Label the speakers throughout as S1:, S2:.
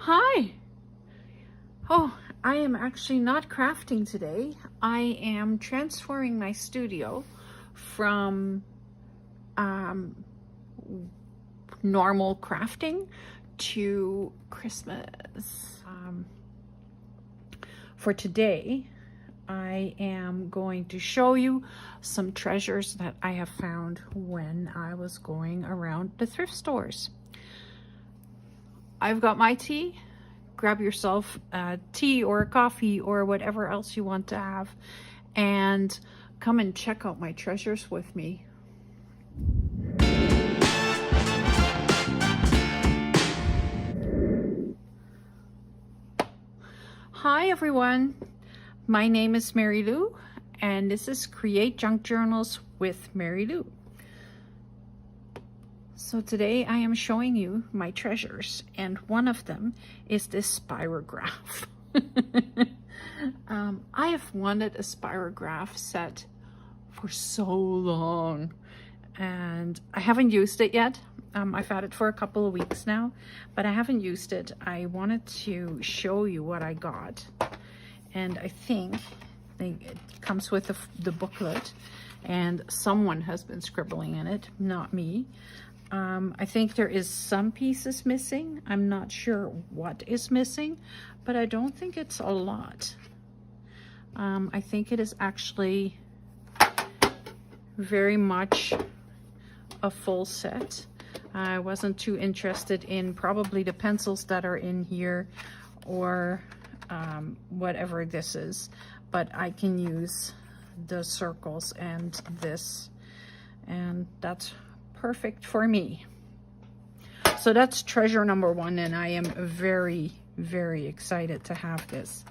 S1: Hi. Oh, I am actually not crafting today. I am transferring my studio from normal crafting to Christmas. For today, I am going to show you some treasures that I have found when I was going around the thrift stores. I've got my tea. Grab yourself a tea or a coffee or whatever else you want to have, and come and check out my treasures with me. Hi everyone, my name is Mary Lou, and this is Create Junk Journals with Mary Lou. So today I am showing you my treasures, and one of them is this spirograph. I have wanted a spirograph set for so long, and I haven't used it yet. I've had it for a couple of weeks now, but I haven't used it. I wanted to show you what I got, and I think it comes with the booklet, and someone has been scribbling in it, not me. I think there is some pieces missing. I'm not sure what is missing, but I don't think it's a lot. I think it is actually very much a full set. I wasn't too interested in probably the pencils that are in here or whatever this is, but I can use the circles and this, and that's perfect for me. So that's treasure number one, and I am very, very excited to have this.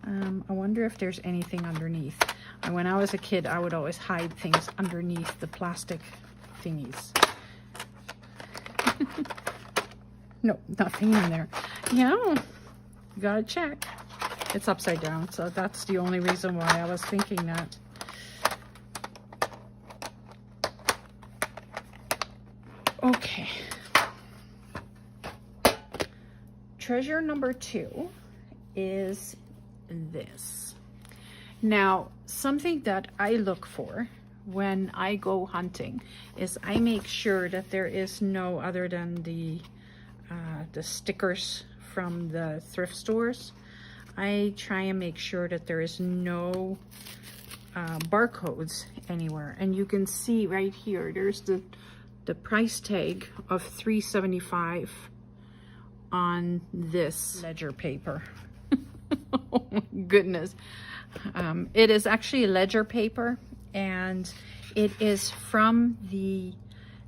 S1: I wonder if there's anything underneath. When I was a kid, I would always hide things underneath the plastic thingies. No, nothing in there. Yeah, you gotta check. It's upside down, so that's the only reason why I was thinking that. Okay. Treasure number two is this. Now, something that I look for when I go hunting is I make sure that there is no other than the stickers from the thrift stores. I try and make sure that there is no barcodes anywhere. And you can see right here, there's the price tag of $3.75 on this ledger paper. Oh my goodness. It is actually ledger paper, and it is from the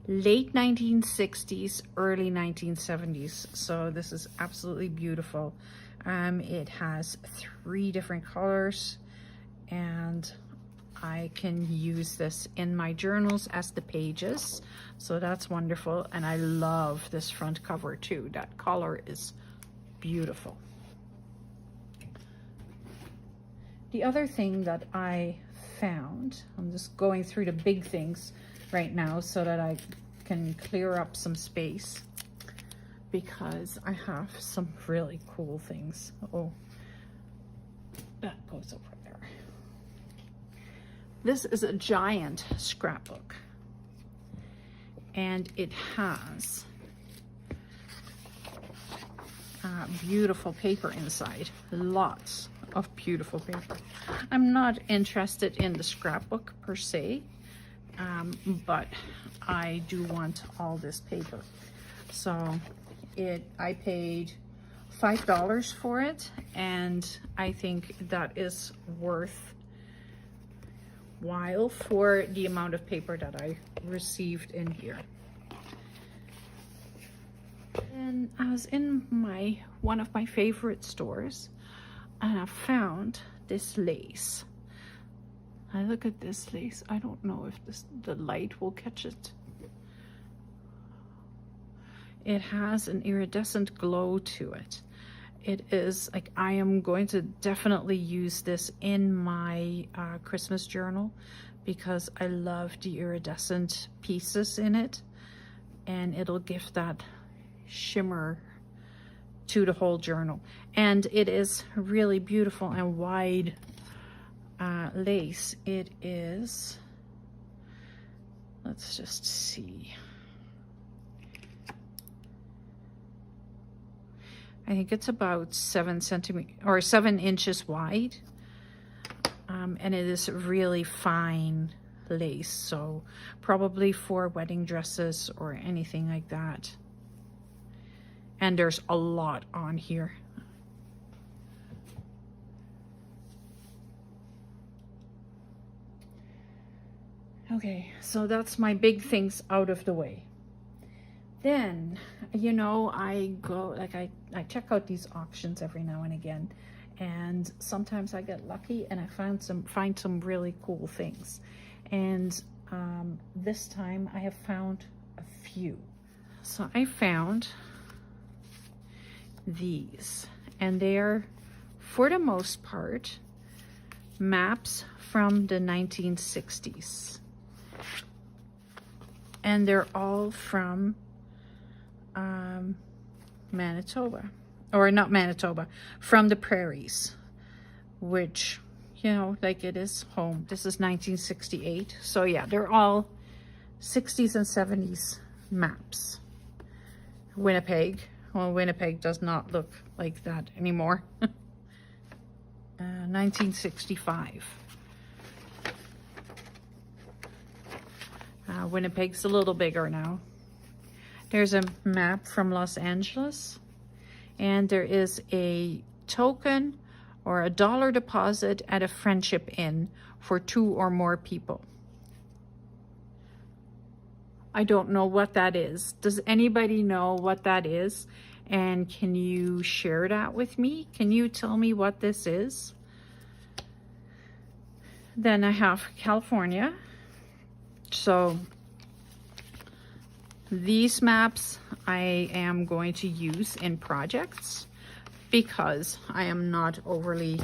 S1: late 1960s, early 1970s. So this is absolutely beautiful. It has 3 different colors, and I can use this in my journals as the pages, so that's wonderful. And I love this front cover too. That color is beautiful. The other thing that I found, I'm just going through the big things right now so that I can clear up some space, because I have some really cool things. Oh, that goes over there. This is a giant scrapbook, and it has beautiful paper inside. Lots of beautiful paper. I'm not interested in the scrapbook per se, but I do want all this paper. So I paid $5 for it, and I think that is worthwhile for the amount of paper that I received in here. And I was in one of my favorite stores, and I found this lace. I look at this lace. I don't know if the light will catch it. It has an iridescent glow to it. It is like, I am going to definitely use this in my Christmas journal, because I love the iridescent pieces in it, and it'll give that shimmer to the whole journal. And it is really beautiful and wide lace. It is, let's just see. I think it's about 7 centimeters or 7 inches wide. And it is really fine lace, so probably for wedding dresses or anything like that. And there's a lot on here. Okay, so that's my big things out of the way. Then, you know, I go, like I check out these auctions every now and again, and sometimes I get lucky and I find some really cool things. And this time I have found a few. So I found these, and they're, for the most part, maps from the 1960s. And they're all from Manitoba, or not Manitoba, from the prairies, which, you know, like it is home. This is 1968. So yeah, they're all 60s and 70s maps. Winnipeg. Well, Winnipeg does not look like that anymore. 1965. Winnipeg's a little bigger now. There's a map from Los Angeles, and there is a token or a $1 deposit at a Friendship Inn for 2 or more people. I don't know what that is. Does anybody know what that is? And can you share that with me? Can you tell me what this is? Then I have California. So these maps I am going to use in projects because I am not overly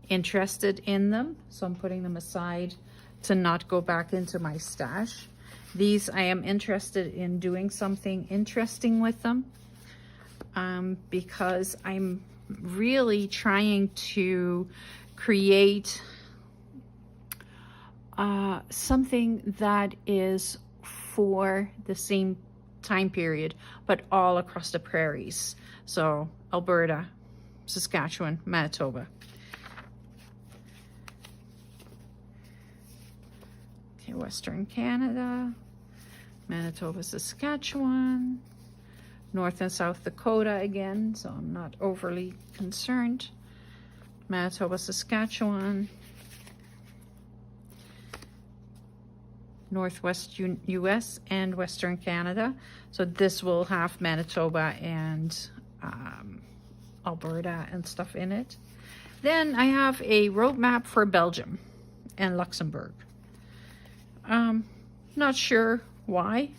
S1: interested in them. So I'm putting them aside to not go back into my stash. These I am interested in doing something interesting with them because I'm really trying to create something that is for the same time period, but all across the prairies. So Alberta, Saskatchewan, Manitoba. Okay, Western Canada, Manitoba, Saskatchewan, North and South Dakota again, so I'm not overly concerned. Manitoba, Saskatchewan, Northwest US and Western Canada. So this will have Manitoba and Alberta and stuff in it. Then I have a road map for Belgium and Luxembourg. Not sure why,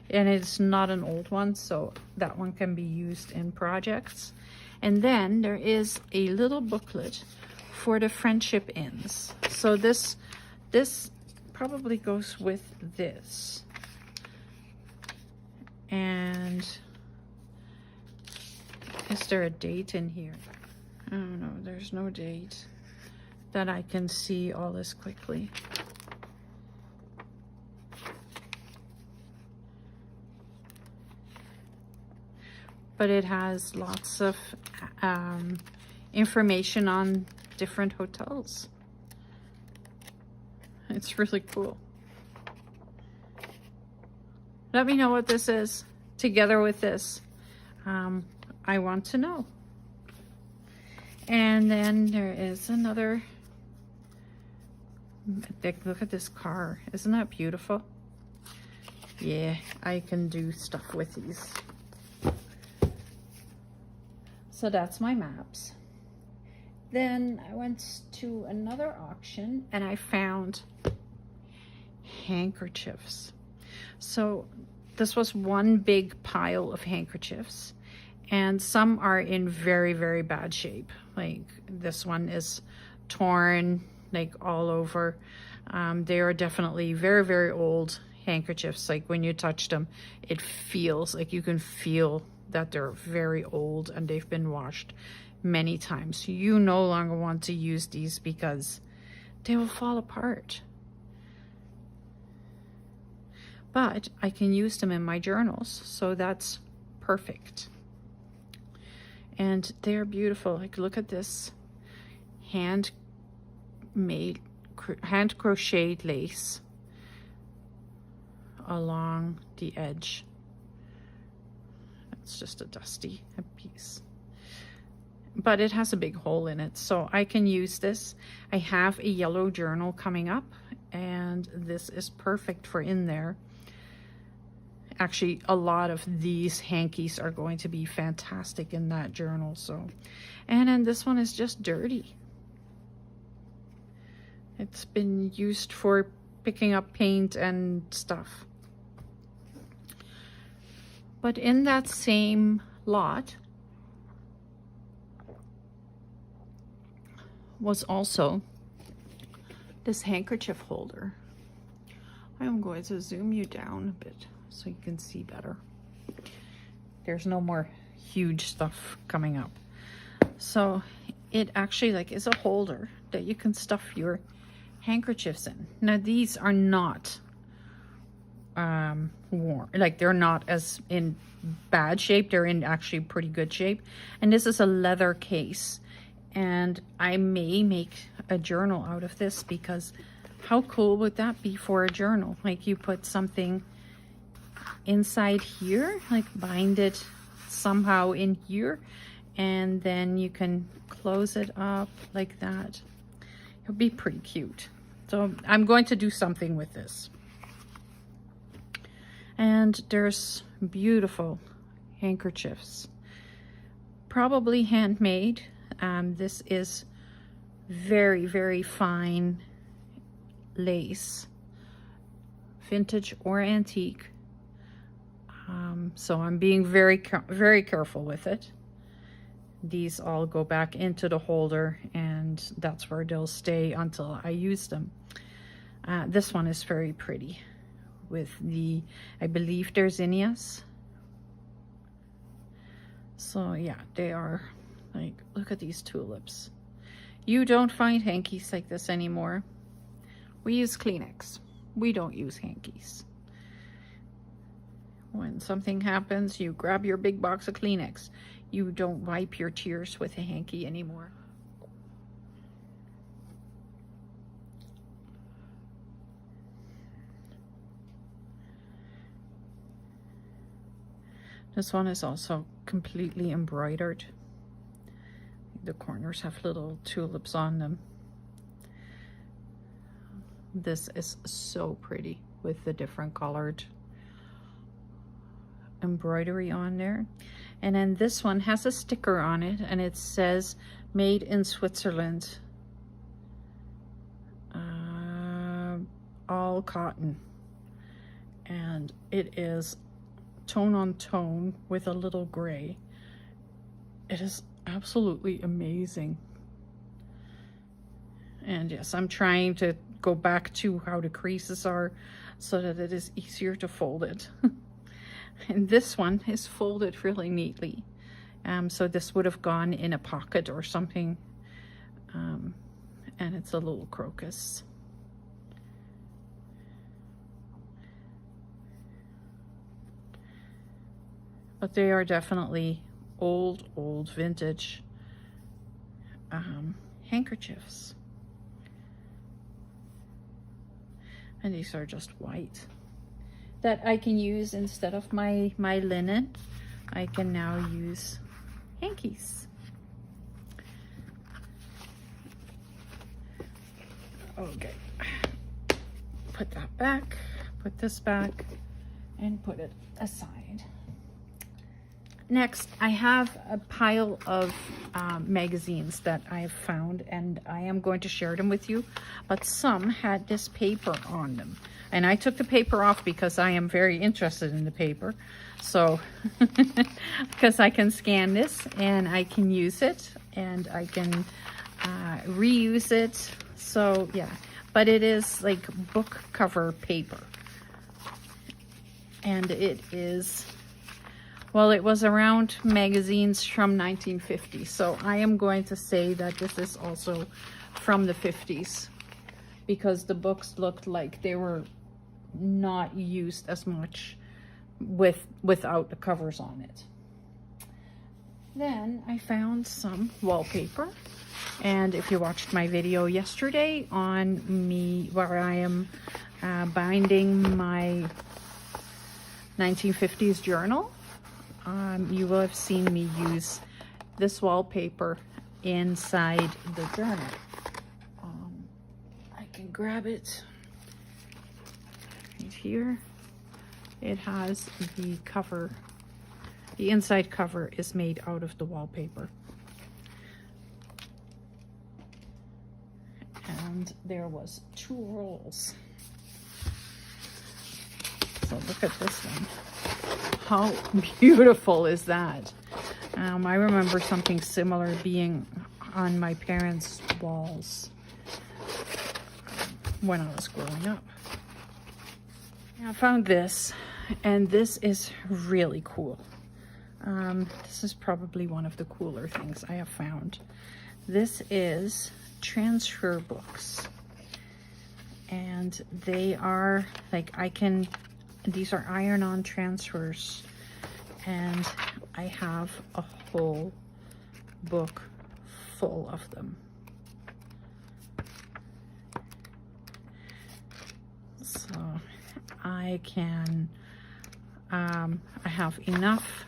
S1: and it's not an old one, so that one can be used in projects. And then there is a little booklet for the Friendship Inns. So this probably goes with this. And is there a date in here? I don't know, there's no date that I can see all this quickly. But it has lots of information on different hotels. It's really cool. Let me know what this is together with this. I want to know. And then there is another. Look at this car. Isn't that beautiful? Yeah, I can do stuff with these. So that's my maps. Then I went to another auction and I found handkerchiefs. So this was one big pile of handkerchiefs, and some are in very, very bad shape. Like this one is torn like all over. They are definitely very, very old handkerchiefs. Like when you touch them, it feels like you can feel that they're very old and they've been washed many times. You no longer want to use these because they will fall apart. But I can use them in my journals, so that's perfect. And they're beautiful. Like, look at this hand crocheted lace along the edge. It's just a dusty piece, but it has a big hole in it, so I can use this. I have a yellow journal coming up, and this is perfect for in there. Actually, a lot of these hankies are going to be fantastic in that journal. So, and then this one is just dirty. It's been used for picking up paint and stuff. But in that same lot was also this handkerchief holder. I'm going to zoom you down a bit so you can see better. There's no more huge stuff coming up. So it actually like is a holder that you can stuff your handkerchiefs in. Now these are not worn, like they're not as in bad shape, they're in actually pretty good shape. And this is a leather case, and I may make a journal out of this, because how cool would that be for a journal? Like you put something inside here, like bind it somehow in here, and then you can close it up like that. It would be pretty cute. So I'm going to do something with this. And there's beautiful handkerchiefs, probably handmade. This is very, very fine lace, vintage or antique. So I'm being very careful with it. These all go back into the holder, and that's where they'll stay until I use them. This one is very pretty with the, I believe they're zinnias. So yeah, they are like, look at these tulips. You don't find hankies like this anymore. We use Kleenex. We don't use hankies. When something happens, you grab your big box of Kleenex. You don't wipe your tears with a hanky anymore. This one is also completely embroidered. The corners have little tulips on them. This is so pretty with the different colored embroidery on there. And then this one has a sticker on it, and it says made in Switzerland, all cotton, and it is tone on tone with a little gray. It is absolutely amazing. And yes, I'm trying to go back to how the creases are so that it is easier to fold it. And this one is folded really neatly. So this would have gone in a pocket or something. And it's a little crocus. But they are definitely old vintage handkerchiefs. And these are just white, that I can use instead of my linen. I can now use hankies. Okay, put that back, put this back, and put it aside. Next, I have a pile of magazines that I have found, and I am going to share them with you, but some had this paper on them. And I took the paper off because I am very interested in the paper. So, because I can scan this and I can use it and I can reuse it. So yeah, but it is like book cover paper. And it is Well, it was around magazines from 1950, so I am going to say that this is also from the 50s, because the books looked like they were not used as much without the covers on it. Then I found some wallpaper, and if you watched my video yesterday on me where I am binding my 1950s journal, you will have seen me use this wallpaper inside the journal. I can grab it right here. It has the cover. The inside cover is made out of the wallpaper. And there was 2 rolls. So look at this one. How beautiful is that? I remember something similar being on my parents' walls when I was growing up. I found this, and this is really cool. This is probably one of the cooler things I have found. This is transfer books, and they are like, these are iron-on transfers, and I have a whole book full of them. So I can, I have enough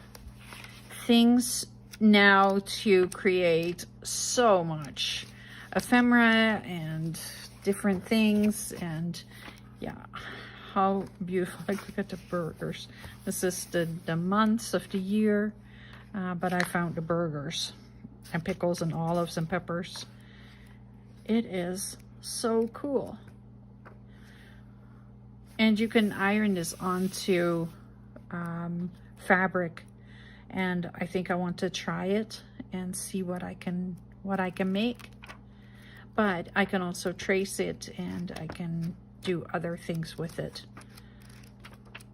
S1: things now to create so much ephemera and different things. And yeah, how beautiful. Like, look at the burgers. This is the months of the year, but I found the burgers and pickles and olives and peppers. It is so cool. And you can iron this onto fabric, and I think I want to try it and see what I can make. But I can also trace it, and I can do other things with it.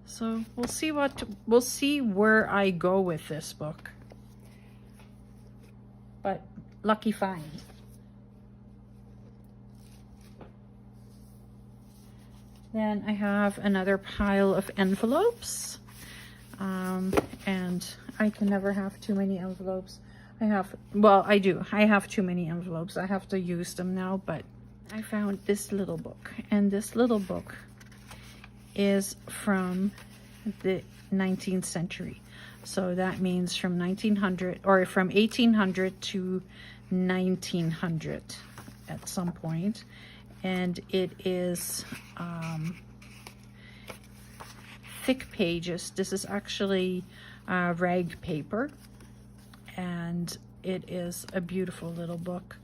S1: So we'll see where I go with this book. But lucky find. Then I have another pile of envelopes, and I can never have too many envelopes. I do. I have too many envelopes. I have to use them now, but I found this little book, and this little book is from the 19th century. So that means from 1900, or from 1800 to 1900 at some point. And it is thick pages. This is actually rag paper, and it is a beautiful little book.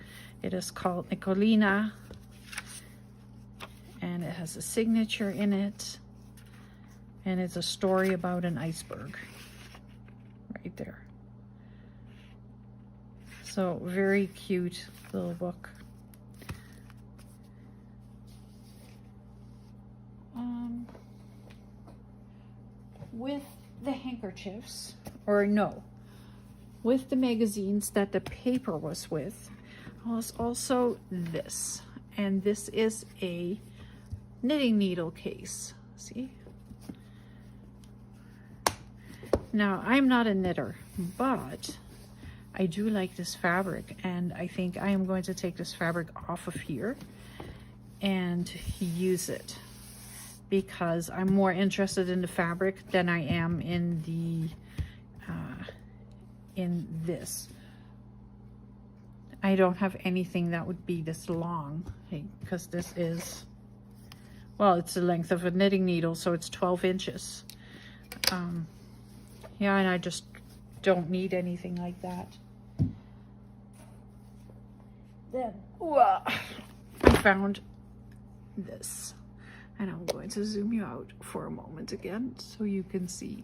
S1: It is called Nicolina, and it has a signature in it, and it's a story about an iceberg right there. So very cute little book. With the handkerchiefs, or no, with the magazines that the paper was with, was also this. And this is a knitting needle case. See? Now, I'm not a knitter, but I do like this fabric, and I think I am going to take this fabric off of here and use it, because I'm more interested in the fabric than I am in the in this. I don't have anything that would be this long, because this is, well, it's the length of a knitting needle, so it's 12 inches. Yeah, and I just don't need anything like that. Then, I found this. And I'm going to zoom you out for a moment again so you can see.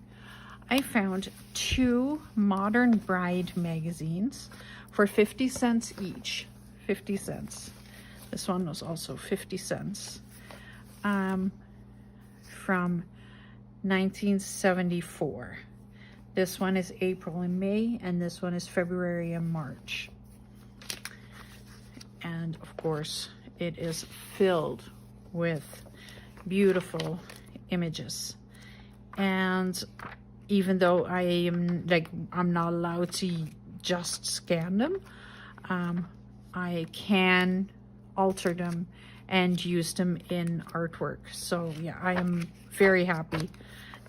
S1: I found 2 Modern Bride magazines for 50 cents each. 50 cents. This one was also 50 cents. From 1974. This one is April and May, and this one is February and March. And of course, it is filled with beautiful images. And even though I'm not allowed to just scan them, I can alter them and use them in artwork. So yeah, I am very happy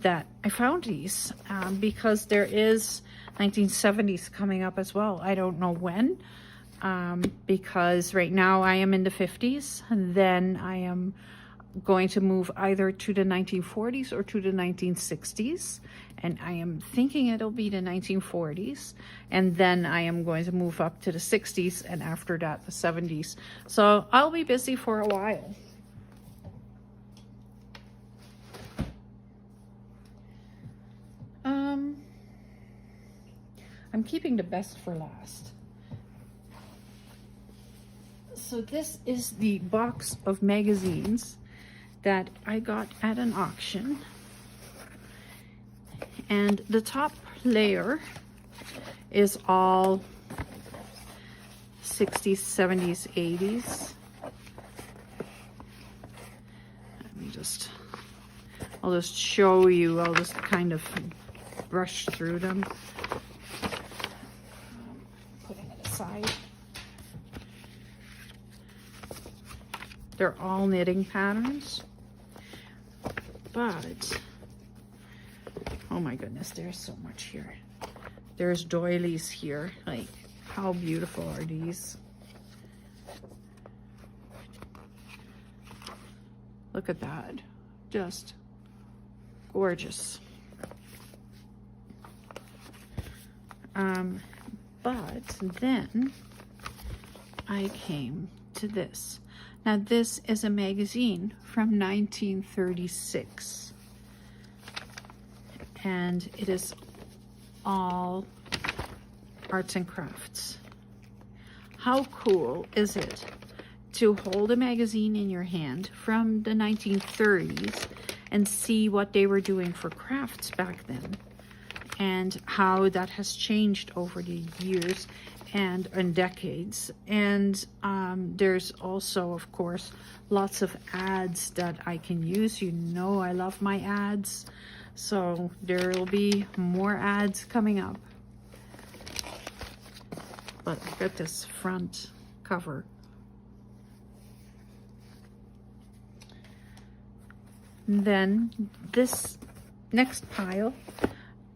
S1: that I found these, because there is 1970s coming up as well. I don't know when, because right now I am in the 50s, and then I am going to move either to the 1940s or to the 1960s, and I am thinking it'll be the 1940s, and then I am going to move up to the 60s, and after that the 70s. So I'll be busy for a while. I'm keeping the best for last. So this is the box of magazines that I got at an auction. And the top layer is all 60s, 70s, 80s. I'll just show you. I'll just kind of brush through them. Putting it aside. They're all knitting patterns, but oh my goodness, there's so much here. There's doilies here. Like, how beautiful are these? Look at that. Just gorgeous. But then I came to this. Now this is a magazine from 1936, and it is all arts and crafts. How cool is it to hold a magazine in your hand from the 1930s and see what they were doing for crafts back then, and how that has changed over the years and decades. And there's also, of course, lots of ads that I can use. You know I love my ads, so there will be more ads coming up. But look at this front cover. And then this next pile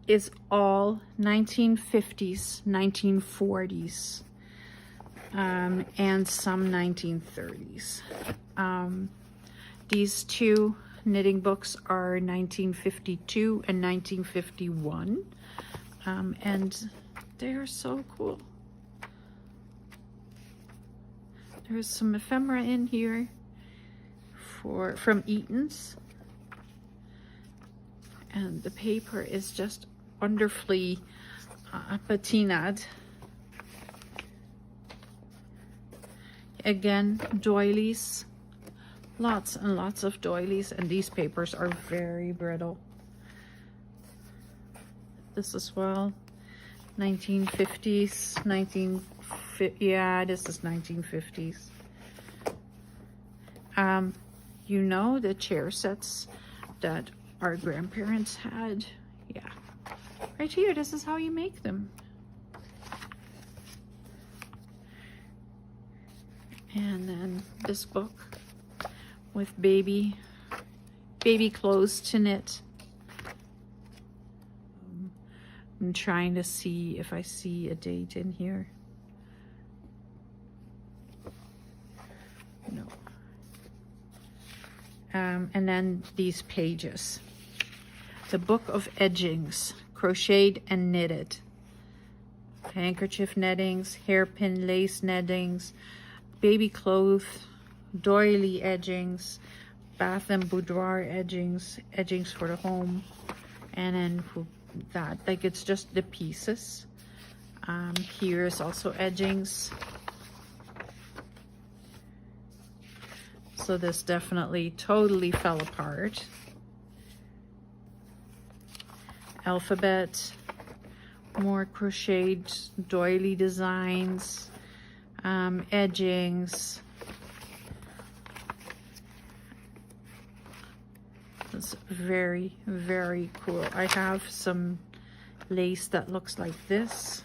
S1: is all 1950s, 1940s, and some 1930s. These two knitting books are 1952 and 1951, and they're so cool. There's some ephemera in here from Eaton's, and the paper is just wonderfully patinaed. Again, doilies, lots and lots of doilies, and these papers are very brittle. This as well, 1950s, yeah, this is 1950s. You know, the chair sets that our grandparents had, yeah, right here, this is how you make them. And then this book with baby clothes to knit. I'm trying to see if I see a date in here. No. And then these pages. The Book of Edgings, crocheted and knitted. Handkerchief nettings, hairpin lace nettings, baby clothes, doily edgings, bath and boudoir edgings, edgings for the home, and then that, like, it's just the pieces. Here's also edgings. So this definitely totally fell apart. Alphabet, More crocheted doily designs, edgings. It's very, very cool. I have some lace that looks like this.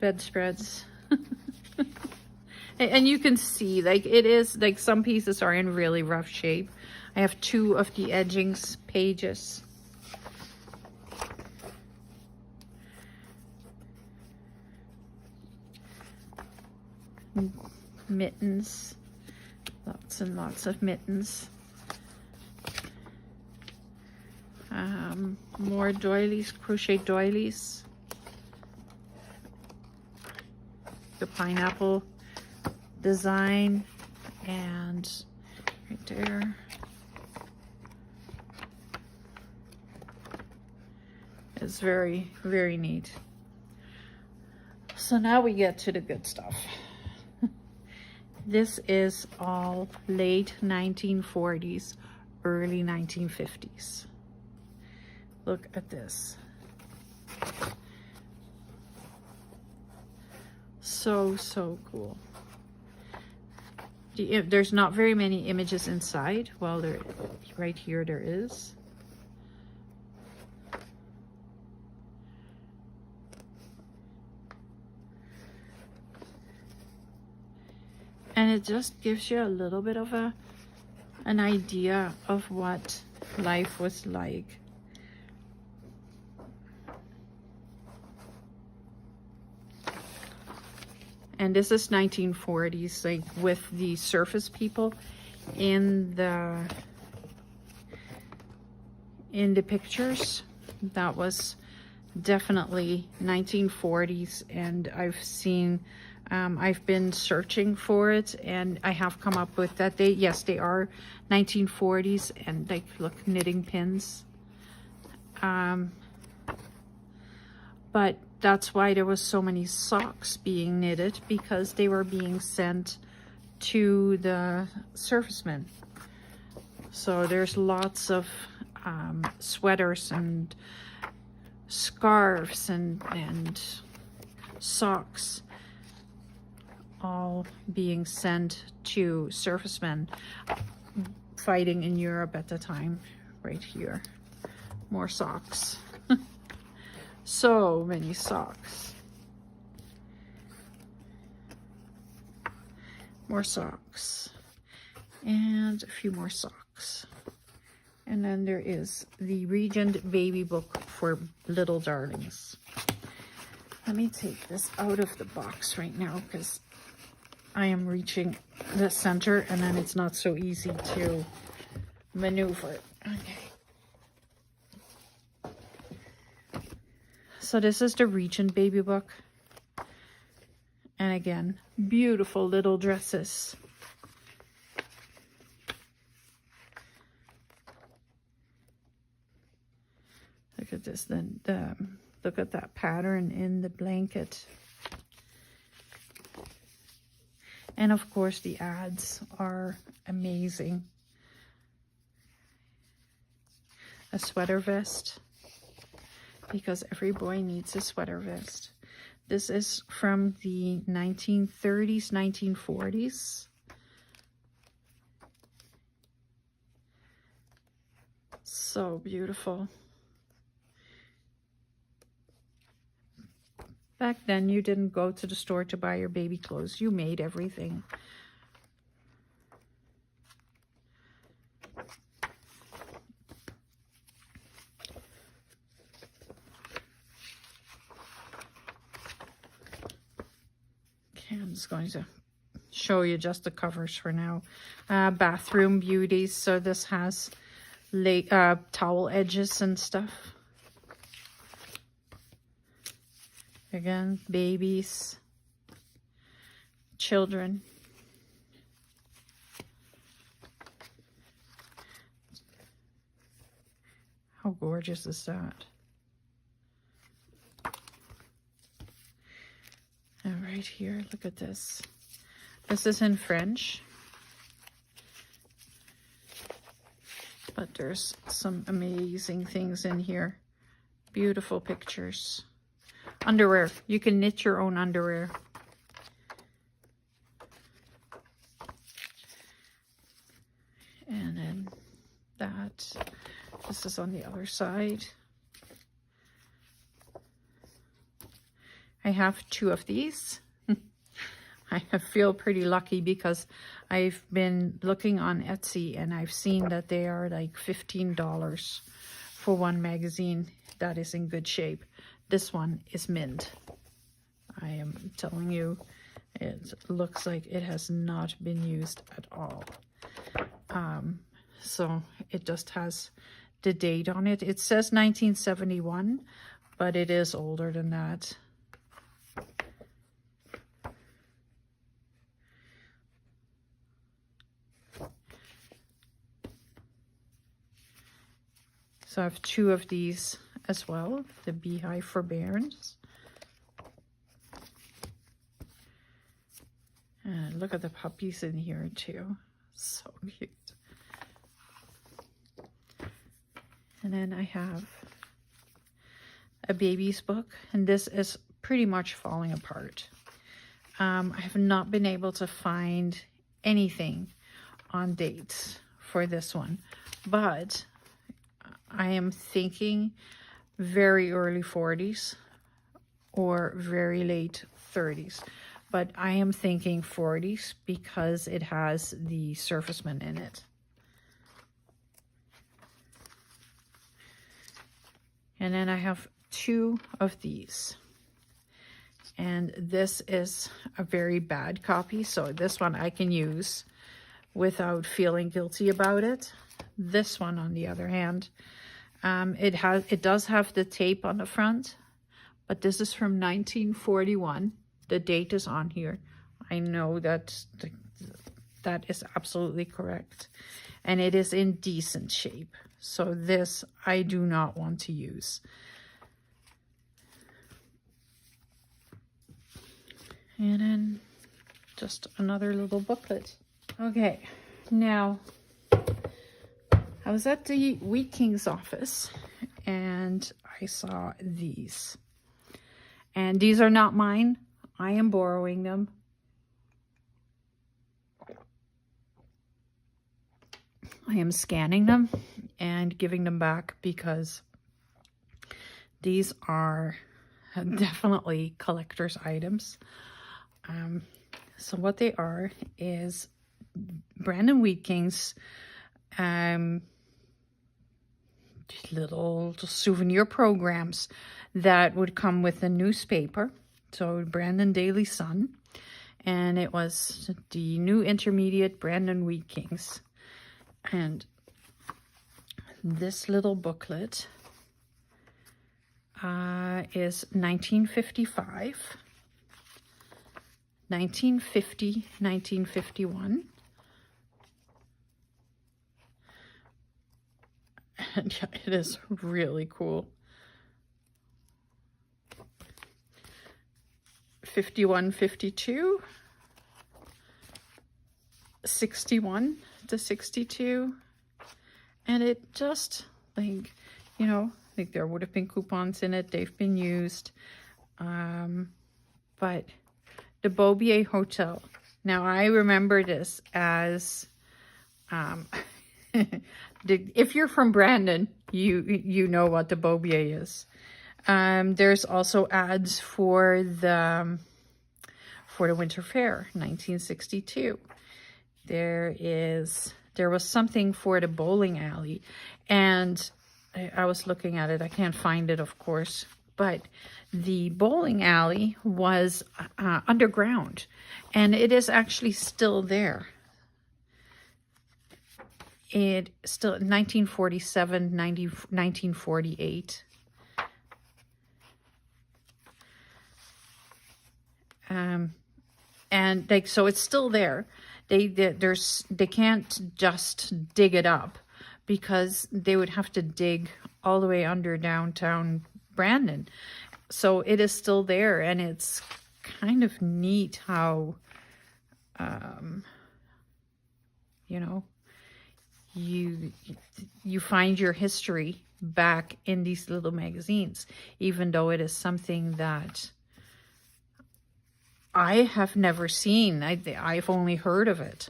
S1: Bedspreads. And you can see, like, it is, like, some pieces are in really rough shape. I have 2 of the edgings pages. Mittens. Lots and lots of mittens. More doilies, crochet doilies. The pineapple design, and right there. It's very, very neat. So now we get to the good stuff. This is all late 1940s, early 1950s. Look at this. So, so cool. There's not very many images inside. Well, there, right here there is. And it just gives you a little bit of an idea of what life was like. And this is 1940s, like with the surface people in the pictures. That was definitely 1940s, and I've been searching for it, and I have come up with that yes, they are 1940s, and like, look, knitting pins. But that's why there was so many socks being knitted, because they were being sent to the servicemen. So there's lots of sweaters and scarves and socks, all being sent to servicemen fighting in Europe at the time. Right here, more socks. So many socks. More socks. And a few more socks. And then there is the Regent Baby Book for Little Darlings. Let me take this out of the box right now, because I am reaching the center, and then it's not so easy to maneuver. Okay. So this is the Regent Baby Book. And again, beautiful little dresses. Look at this, look at that pattern in the blanket. And of course the ads are amazing. A sweater vest, because every boy needs a sweater vest. This is from the 1930s, 1940s. So beautiful. Back then, you didn't go to the store to buy your baby clothes. You made everything. I'm just going to show you just the covers for now. Bathroom beauties. So this has towel edges and stuff. Again, babies, children. How gorgeous is that? And right here, look at this. This is in French. But there's some amazing things in here. Beautiful pictures. Underwear. You can knit your own underwear. And then this is on the other side. I have 2 of these. I feel pretty lucky because I've been looking on Etsy and I've seen that they are like $15 for one magazine that is in good shape. This one is mint. I am telling you, it looks like it has not been used at all. So it just has the date on it. It says 1971, but it is older than that. So I have 2 of these as well, the Beehive Forbearance. And look at the puppies in here too. So cute. And then I have a baby's book, and this is pretty much falling apart. I have not been able to find anything on dates for this one, but I am thinking very early 40s or very late 30s, but I am thinking 40s because it has the surfaceman in it. And then I have 2 of these. And this is a very bad copy, so this one I can use without feeling guilty about it. This one, on the other hand, it does have the tape on the front, but this is from 1941. The date is on here. I know that that is absolutely correct, and it is in decent shape. So this I do not want to use. And then just another little booklet. Okay, now I was at the Wheat King's office and I saw these. And these are not mine. I am borrowing them. I am scanning them and giving them back because these are definitely collector's items. So what they are is Brandon Wheat King's little souvenir programs that would come with a newspaper. So Brandon Daily Sun, and it was the new intermediate Brandon Wheat King's. And this little booklet is 1955, 1950, 1951. And yeah, it is really cool. 51, 52, 61 to 62. And it just, like, you know, like there would have been coupons in it. They've been used. But the Beaubier Hotel. Now, I remember this as, if you're from Brandon, you know what the Beaubier is. There's also ads for the Winter Fair, 1962. There was something for the bowling alley, and I was looking at it. I can't find it, of course, but the bowling alley was underground, and it is actually still there. It still 1947, 1948. And like, so it's still there. They can't just dig it up because they would have to dig all the way under downtown Brandon. So it is still there, and it's kind of neat how, you know, you find your history back in these little magazines, even though it is something that I have never seen. I've only heard of it.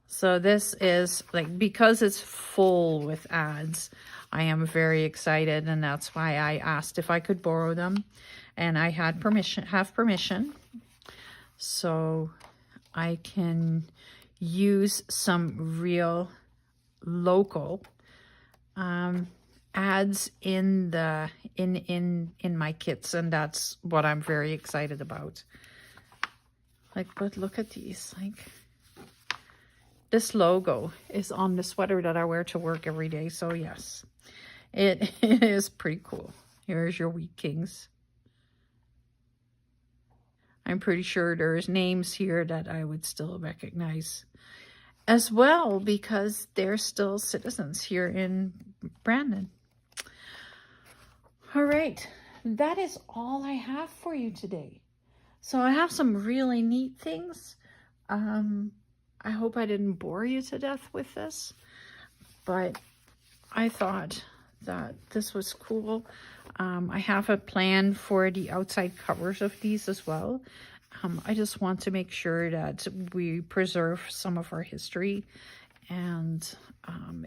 S1: So this is like, because it's full with ads, I am very excited, and that's why I asked if I could borrow them, and I had permission, so I can use some real local ads in my kits, and that's what I'm very excited about. Like, but look at these, like, this logo is on the sweater that I wear to work every day. So yes, it is pretty cool. Here's your Wheat Kings. I'm pretty sure there's names here that I would still recognize as well, because they're still citizens here in Brandon. All right, that is all I have for you today. So I have some really neat things. I hope I didn't bore you to death with this, but I thought that this was cool. I have a plan for the outside covers of these as well. I just want to make sure that we preserve some of our history, and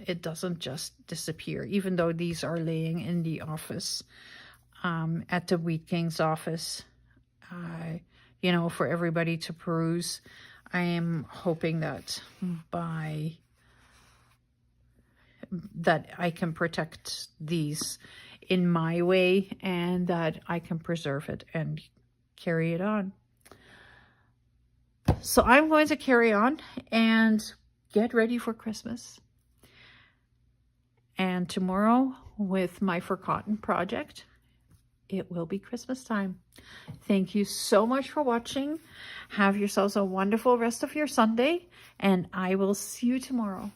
S1: it doesn't just disappear, even though these are laying in the office, at the Wheat Kings office, you know, for everybody to peruse. I am hoping that that I can protect these in my way, and that I can preserve it and carry it on. So I'm going to carry on and get ready for Christmas. And tomorrow, with my Forgotten project, it will be Christmas time. Thank you so much for watching. Have yourselves a wonderful rest of your Sunday, and I will see you tomorrow.